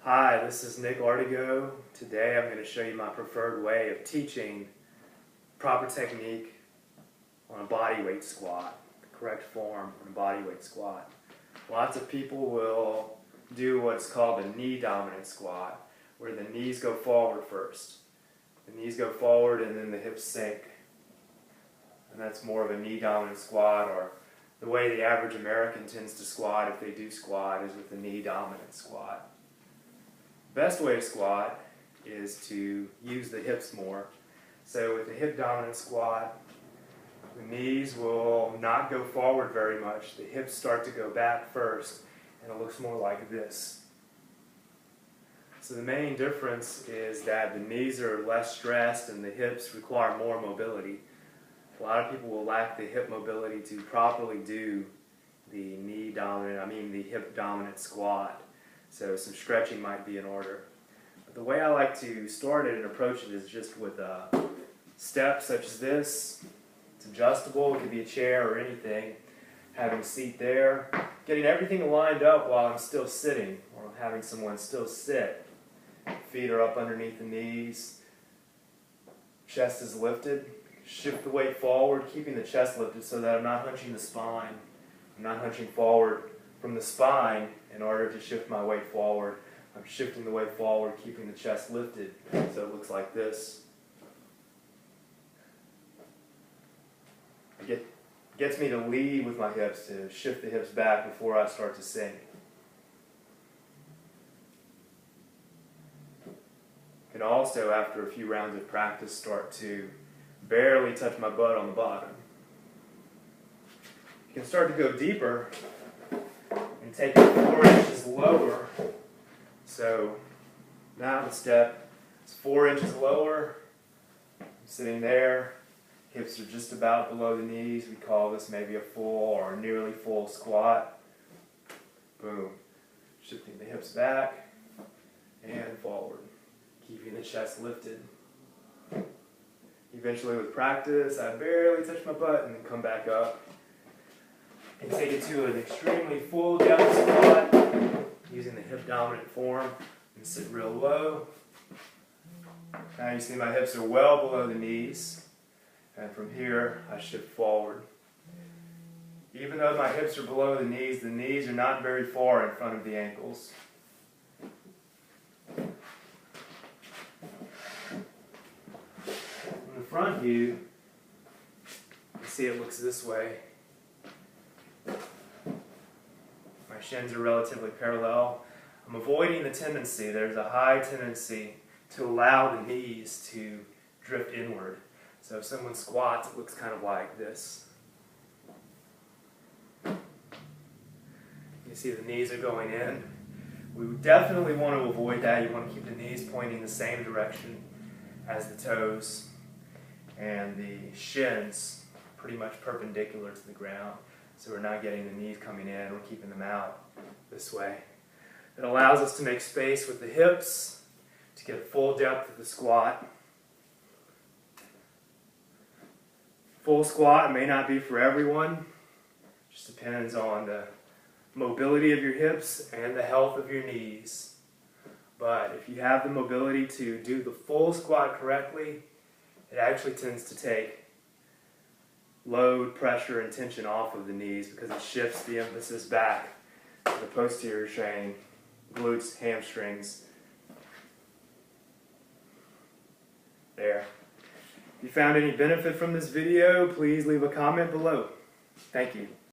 Hi, this is Nick Artigo. Today I'm going to show you my preferred way of teaching proper technique on a bodyweight squat, the correct form on a bodyweight squat. Lots of people will do what's called a knee dominant squat, where the knees go forward first. The knees go forward and then the hips sink. And that's more of a knee dominant squat, or the way the average American tends to squat, if they do squat, is with the knee dominant squat. Best way to squat is to use the hips more. So with the hip dominant squat, the knees will not go forward very much. The hips start to go back first, and it looks more like this. So the main difference is that the knees are less stressed and the hips require more mobility. A lot of people will lack the hip mobility to properly do the the hip dominant squat. So some stretching might be in order. But the way I like to start it and approach it is just with a step such as this. It's adjustable, it could be a chair or anything. Having a seat there, getting everything lined up while I'm still sitting, or having someone still sit. Feet are up underneath the knees, chest is lifted. Shift the weight forward, keeping the chest lifted so that I'm not hunching the spine. I'm not hunching forward from the spine in order to shift my weight forward. I'm shifting the weight forward, keeping the chest lifted, so it looks like this. It gets me to lead with my hips, to shift the hips back before I start to sink. And also, after a few rounds of practice, start to barely touch my butt on the bottom. You can start to go deeper and take it 4 inches lower. So now the step is 4 inches lower. I'm sitting there. Hips are just about below the knees. We call this maybe a full or nearly full squat. Boom. Shifting the hips back and forward, keeping the chest lifted. Eventually, with practice, I barely touch my butt and then come back up and take it to an extremely full down squat using the hip dominant form and sit real low. Now you see my hips are well below the knees, and from here I shift forward. Even though my hips are below the knees are not very far in front of the ankles. Front view, you see it looks this way. My shins are relatively parallel. I'm avoiding the tendency, there's a high tendency to allow the knees to drift inward. So if someone squats, it looks kind of like this. You see the knees are going in. We definitely want to avoid that. You want to keep the knees pointing the same direction as the toes, and the shins pretty much perpendicular to the ground, so we're not getting the knees coming in, we're keeping them out this way. It allows us to make space with the hips to get full depth of the squat. Full squat may not be for everyone, just depends on the mobility of your hips and the health of your knees. But if you have the mobility to do the full squat correctly, it actually tends to take load, pressure, and tension off of the knees because it shifts the emphasis back to the posterior chain, glutes, hamstrings. There. If you found any benefit from this video, please leave a comment below. Thank you.